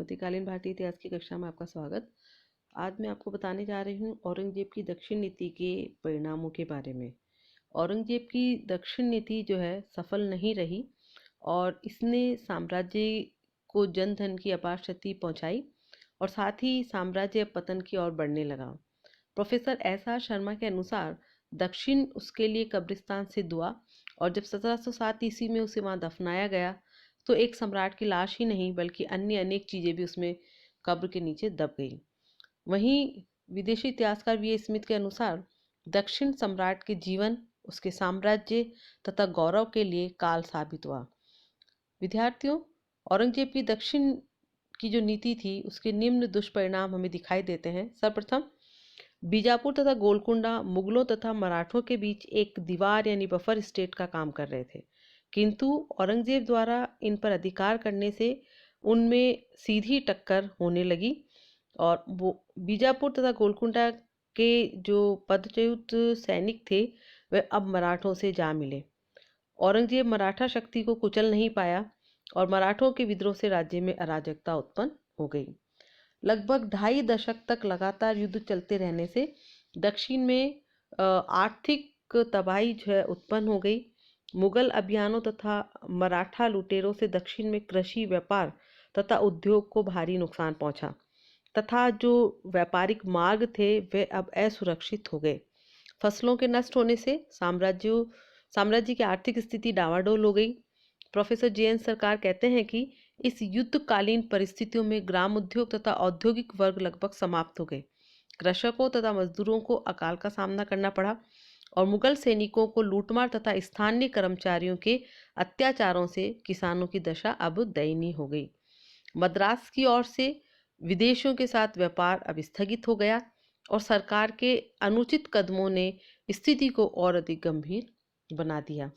मध्यकालीन भारतीय इतिहास की कक्षा में आपका स्वागत। आज मैं आपको बताने जा रही हूँ औरंगजेब की दक्षिण नीति के परिणामों के बारे में। औरंगजेब की दक्षिण नीति जो है सफल नहीं रही और इसने साम्राज्य को जन धन की अपार क्षति पहुंचाई और साथ ही साम्राज्य पतन की ओर बढ़ने लगा। प्रोफेसर एस आर शर्मा के अनुसार दक्षिण उसके लिए कब्रिस्तान सिद्ध हुआ और जब 1707 ईस्वी में उसे वहां दफनाया गया तो एक सम्राट की लाश ही नहीं बल्कि अन्य अनेक चीजें भी उसमें कब्र के नीचे दब गई। वहीं विदेशी इतिहासकार वी ए स्मिथ के अनुसार दक्षिण सम्राट के जीवन उसके साम्राज्य तथा गौरव के लिए काल साबित हुआ। विद्यार्थियों, औरंगजेब की दक्षिण की जो नीति थी उसके निम्न दुष्परिणाम हमें दिखाई देते हैं। सर्वप्रथम, बीजापुर तथा गोलकुंडा मुगलों तथा मराठों के बीच एक दीवार यानी बफर स्टेट का काम कर रहे थे, किंतु औरंगजेब द्वारा इन पर अधिकार करने से उनमें सीधी टक्कर होने लगी और वो बीजापुर तथा गोलकुंडा के जो पदच्युत सैनिक थे वे अब मराठों से जा मिले। औरंगजेब मराठा शक्ति को कुचल नहीं पाया और मराठों के विद्रोह से राज्य में अराजकता उत्पन्न हो गई। लगभग 2.5 दशक तक लगातार युद्ध चलते रहने से दक्षिण में आर्थिक तबाही जो है उत्पन्न हो गई। मुगल अभियानों तथा मराठा लुटेरों से दक्षिण में कृषि, व्यापार तथा उद्योग को भारी नुकसान पहुंचा तथा जो व्यापारिक मार्ग थे वे अब असुरक्षित हो गए। फसलों के नष्ट होने से साम्राज्य की आर्थिक स्थिति डावाडोल हो गई। Professor JN. सरकार कहते हैं कि इस युद्धकालीन परिस्थितियों में ग्राम उद्योग तथा औद्योगिक वर्ग लगभग समाप्त हो गए। कृषकों तथा मजदूरों को अकाल का सामना करना पड़ा और मुगल सैनिकों को लूटमार तथा स्थानीय कर्मचारियों के अत्याचारों से किसानों की दशा अब दयनीय हो गई। मद्रास की ओर से विदेशियों के साथ व्यापार अब स्थगित हो गया और सरकार के अनुचित कदमों ने स्थिति को और अधिक गंभीर बना दिया।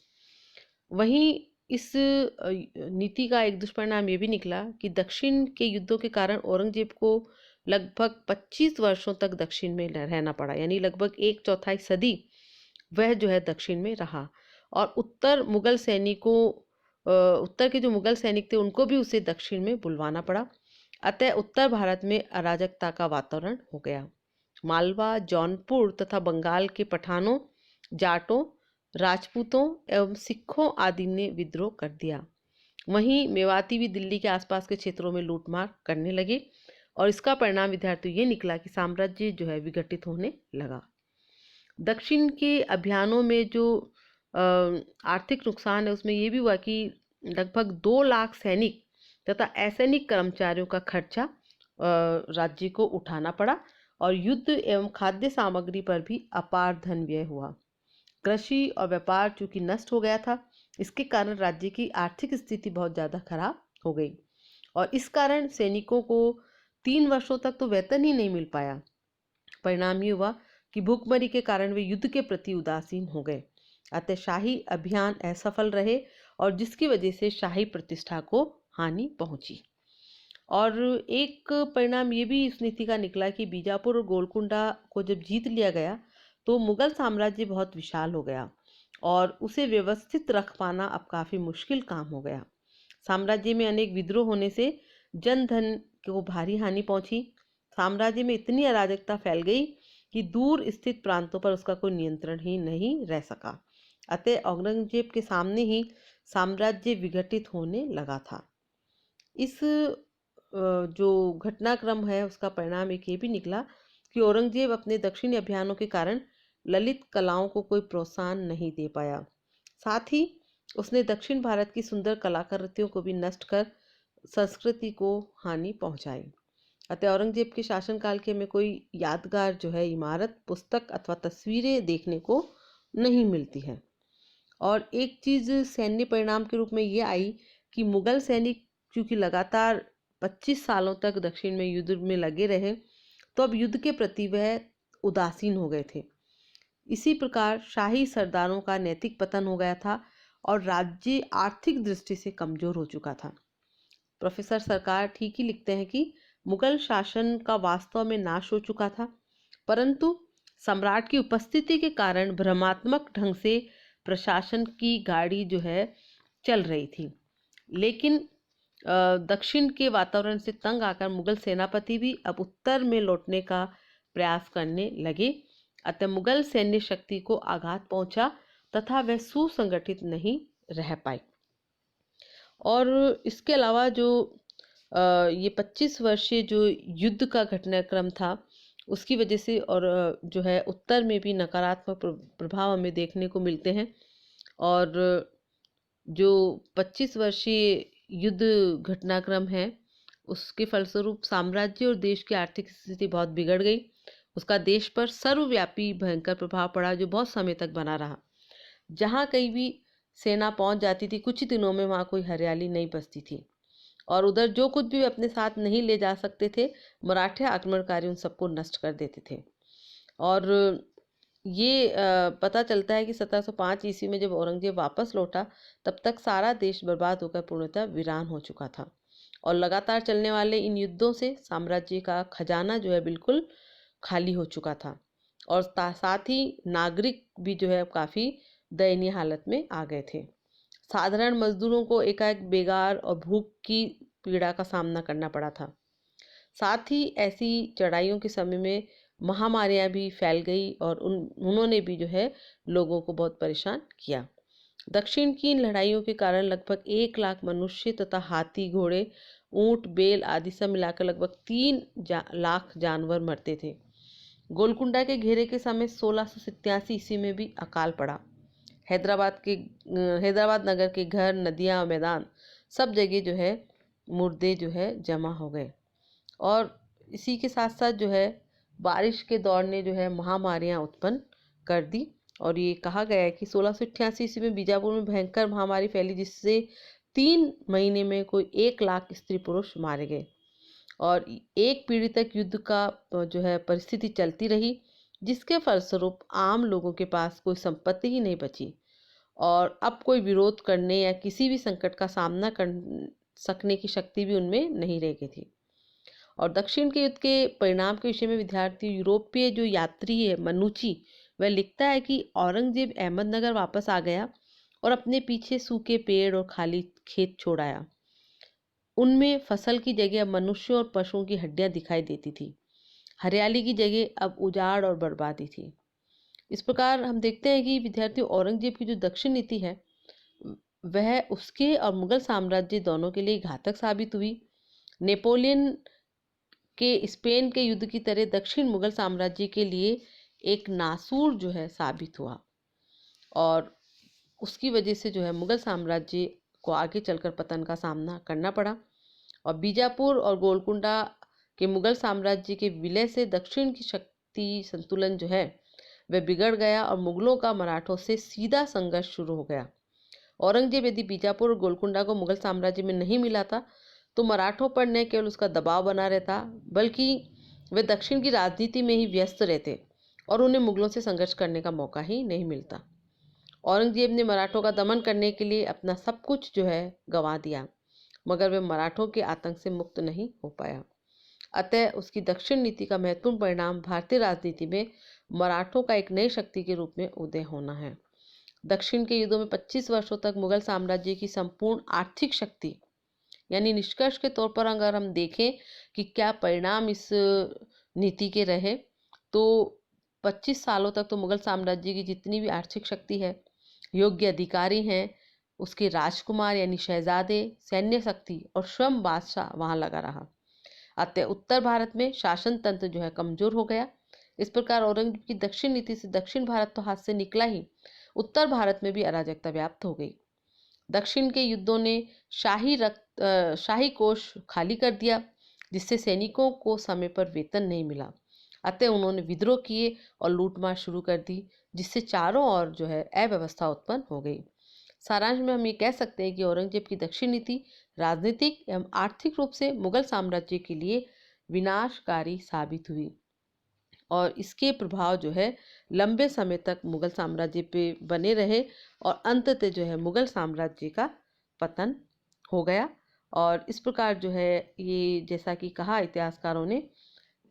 वहीं इस नीति का एक दुष्परिणाम ये भी निकला कि दक्षिण के युद्धों के कारण औरंगजेब को लगभग 25 वर्षों तक दक्षिण में रहना पड़ा, यानी लगभग 1/4 सदी वह जो है दक्षिण में रहा और उत्तर के जो मुगल सैनिक थे उनको भी उसे दक्षिण में बुलवाना पड़ा। अतः उत्तर भारत में अराजकता का वातावरण हो गया। मालवा, जौनपुर तथा बंगाल के पठानों, जाटों, राजपूतों एवं सिखों आदि ने विद्रोह कर दिया। वहीं मेवाती भी दिल्ली के आसपास के क्षेत्रों में लूटमार करने लगे और इसका परिणाम विद्यार्थियों ये निकला कि साम्राज्य जो है विघटित होने लगा। दक्षिण के अभियानों में जो आर्थिक नुकसान है उसमें ये भी हुआ कि लगभग 2 लाख सैनिक तथा असैनिक कर्मचारियों का खर्चा राज्य को उठाना पड़ा और युद्ध एवं खाद्य सामग्री पर भी अपार धन व्यय हुआ। कृषि और व्यापार चूंकि नष्ट हो गया था, इसके कारण राज्य की आर्थिक स्थिति बहुत ज़्यादा खराब हो गई और इस कारण सैनिकों को 3 वर्षों तक तो वेतन ही नहीं मिल पाया। परिणाम ये हुआ कि भूखमरी के कारण वे युद्ध के प्रति उदासीन हो गए। अतः शाही अभियान असफल रहे और जिसकी वजह से शाही प्रतिष्ठा को हानि पहुंची। और एक परिणाम ये भी इस नीति का निकला कि बीजापुर और गोलकुंडा को जब जीत लिया गया तो मुगल साम्राज्य बहुत विशाल हो गया और उसे व्यवस्थित रख पाना अब काफ़ी मुश्किल काम हो गया। साम्राज्य में अनेक विद्रोह होने से जन धन को भारी हानि पहुंची। साम्राज्य में इतनी अराजकता फैल गई कि दूर स्थित प्रांतों पर उसका कोई नियंत्रण ही नहीं रह सका। अतः औरंगजेब के सामने ही साम्राज्य विघटित होने लगा था। इस जो घटनाक्रम है उसका परिणाम एक ये भी निकला कि औरंगजेब अपने दक्षिणी अभियानों के कारण ललित कलाओं को कोई प्रोत्साहन नहीं दे पाया। साथ ही उसने दक्षिण भारत की सुंदर कलाकृतियों को भी नष्ट कर संस्कृति को हानि पहुंचाई। अतः औरंगजेब के शासनकाल के में कोई यादगार जो है इमारत, पुस्तक अथवा तस्वीरें देखने को नहीं मिलती है। और एक चीज़ सैन्य परिणाम के रूप में ये आई कि मुगल सैनिक चूंकि लगातार 25 सालों तक दक्षिण में युद्ध में लगे रहे तो अब युद्ध के प्रति वह उदासीन हो गए थे। इसी प्रकार शाही सरदारों का नैतिक पतन हो गया था और राज्य आर्थिक दृष्टि से कमजोर हो चुका था। प्रोफेसर सरकार ठीक ही लिखते हैं कि मुगल शासन का वास्तव में नाश हो चुका था, परंतु सम्राट की उपस्थिति के कारण भ्रमात्मक ढंग से प्रशासन की गाड़ी जो है चल रही थी। लेकिन दक्षिण के वातावरण से तंग आकर मुगल सेनापति भी अब उत्तर में लौटने का प्रयास करने लगे। अतः मुगल सैन्य शक्ति को आघात पहुंचा तथा वह सुसंगठित नहीं रह पाई। और इसके अलावा जो ये 25 वर्षीय जो युद्ध का घटनाक्रम था उसकी वजह से और जो है उत्तर में भी नकारात्मक प्रभाव हमें देखने को मिलते हैं। और जो 25 वर्षीय युद्ध घटनाक्रम है उसके फलस्वरूप साम्राज्य और देश की आर्थिक स्थिति बहुत बिगड़ गई। उसका देश पर सर्वव्यापी भयंकर प्रभाव पड़ा जो बहुत समय तक बना रहा। जहाँ कहीं भी सेना पहुंच जाती थी कुछ ही दिनों में वहाँ कोई हरियाली नहीं बचती थी, और उधर जो कुछ भी अपने साथ नहीं ले जा सकते थे मराठे आक्रमणकारी उन सबको नष्ट कर देते थे। और ये पता चलता है कि 1705 ईस्वी में जब औरंगजेब वापस लौटा तब तक सारा देश बर्बाद होकर पूर्णतः वीरान हो चुका था। और लगातार चलने वाले इन युद्धों से साम्राज्य का खजाना जो है बिल्कुल खाली हो चुका था, और साथ ही नागरिक भी जो है काफ़ी दयनीय हालत में आ गए थे। साधारण मजदूरों को एकाएक बेगार और भूख की पीड़ा का सामना करना पड़ा था। साथ ही ऐसी चढ़ाइयों के समय में महामारियां भी फैल गई और उन्होंने भी जो है लोगों को बहुत परेशान किया। दक्षिण की इन लड़ाइयों के कारण लगभग 1 लाख मनुष्य तथा हाथी, घोड़े, ऊंट, बैल आदि सब मिलाकर लगभग 3 लाख जानवर मरते थे। गोलकुंडा के घेरे के समय 1687 ईस्वी में भी अकाल पड़ा। हैदराबाद नगर के घर, नदियां और मैदान सब जगह जो है मुर्दे जो है जमा हो गए। और इसी के साथ साथ जो है बारिश के दौर ने जो है महामारियां उत्पन्न कर दी। और ये कहा गया है कि 1688 ईस्वी में बीजापुर में भयंकर महामारी फैली जिससे 3 महीने में कोई 1 लाख स्त्री पुरुष मारे गए। और 1 पीढ़ी तक युद्ध का जो है परिस्थिति चलती रही जिसके फलस्वरूप आम लोगों के पास कोई संपत्ति ही नहीं बची और अब कोई विरोध करने या किसी भी संकट का सामना कर सकने की शक्ति भी उनमें नहीं रह गई थी। और दक्षिण के युद्ध के परिणाम के विषय में विद्यार्थी यूरोपीय जो यात्री है मनुची, वह लिखता है कि औरंगजेब अहमदनगर वापस आ गया और अपने पीछे सूखे पेड़ और खाली खेत छोड़ आया। उनमें फसल की जगह अब मनुष्यों और पशुओं की हड्डियां दिखाई देती थी। हरियाली की जगह अब उजाड़ और बर्बादी थी। इस प्रकार हम देखते हैं कि विद्यार्थी औरंगजेब की जो दक्षिण नीति है वह उसके और मुगल साम्राज्य दोनों के लिए घातक साबित हुई। नेपोलियन के स्पेन के युद्ध की तरह दक्षिण मुगल साम्राज्य के लिए एक नासूर जो है साबित हुआ और उसकी वजह से जो है मुगल साम्राज्य को आगे चलकर पतन का सामना करना पड़ा। और बीजापुर और गोलकुंडा के मुगल साम्राज्य के विलय से दक्षिण की शक्ति संतुलन जो है वह बिगड़ गया और मुगलों का मराठों से सीधा संघर्ष शुरू हो गया। औरंगजेब यदि बीजापुर और गोलकुंडा को मुगल साम्राज्य में नहीं मिला था तो मराठों पर न केवल उसका दबाव बना रहता बल्कि वे दक्षिण की राजनीति में ही व्यस्त रहते और उन्हें मुगलों से संघर्ष करने का मौका ही नहीं मिलता। औरंगजेब ने मराठों का दमन करने के लिए अपना सब कुछ जो है गंवा दिया मगर वे मराठों के आतंक से मुक्त नहीं हो पाया। अतः उसकी दक्षिण नीति का महत्वपूर्ण परिणाम भारतीय राजनीति में मराठों का एक नई शक्ति के रूप में उदय होना है। दक्षिण के युद्धों में 25 वर्षों तक मुगल साम्राज्य की संपूर्ण आर्थिक शक्ति यानी निष्कर्ष के तौर पर अगर हम देखें कि क्या परिणाम इस नीति के रहे तो 25 सालों तक तो मुगल साम्राज्य की जितनी भी आर्थिक शक्ति है, योग्य अधिकारी हैं, उसके राजकुमार यानी शहजादे, सैन्य शक्ति और स्वयं बादशाह वहां लगा रहा। अतः उत्तर भारत में शासन तंत्र जो है कमजोर हो गया। इस प्रकार औरंगजेब की दक्षिण नीति से दक्षिण भारत तो हाथ से निकला ही, उत्तर भारत में भी अराजकता व्याप्त हो गई। दक्षिण के युद्धों ने शाही कोष खाली कर दिया जिससे सैनिकों को समय पर वेतन नहीं मिला। अतः उन्होंने विद्रोह किए और लूटमार शुरू कर दी जिससे चारों ओर जो है अव्यवस्था उत्पन्न हो गई। सारांश में हम ये कह सकते हैं कि औरंगजेब की दक्षिण नीति राजनीतिक एवं आर्थिक रूप से मुगल साम्राज्य के लिए विनाशकारी साबित हुई और इसके प्रभाव जो है लंबे समय तक मुगल साम्राज्य पे बने रहे और अंततः जो है मुगल साम्राज्य का पतन हो गया। और इस प्रकार जो है ये जैसा कि कहा इतिहासकारों ने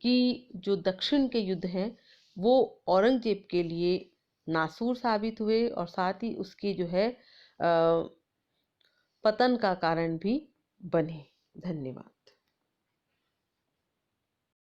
कि जो दक्षिण के युद्ध हैं वो औरंगजेब के लिए नासूर साबित हुए और साथ ही उसके जो है पतन का कारण भी बने। धन्यवाद।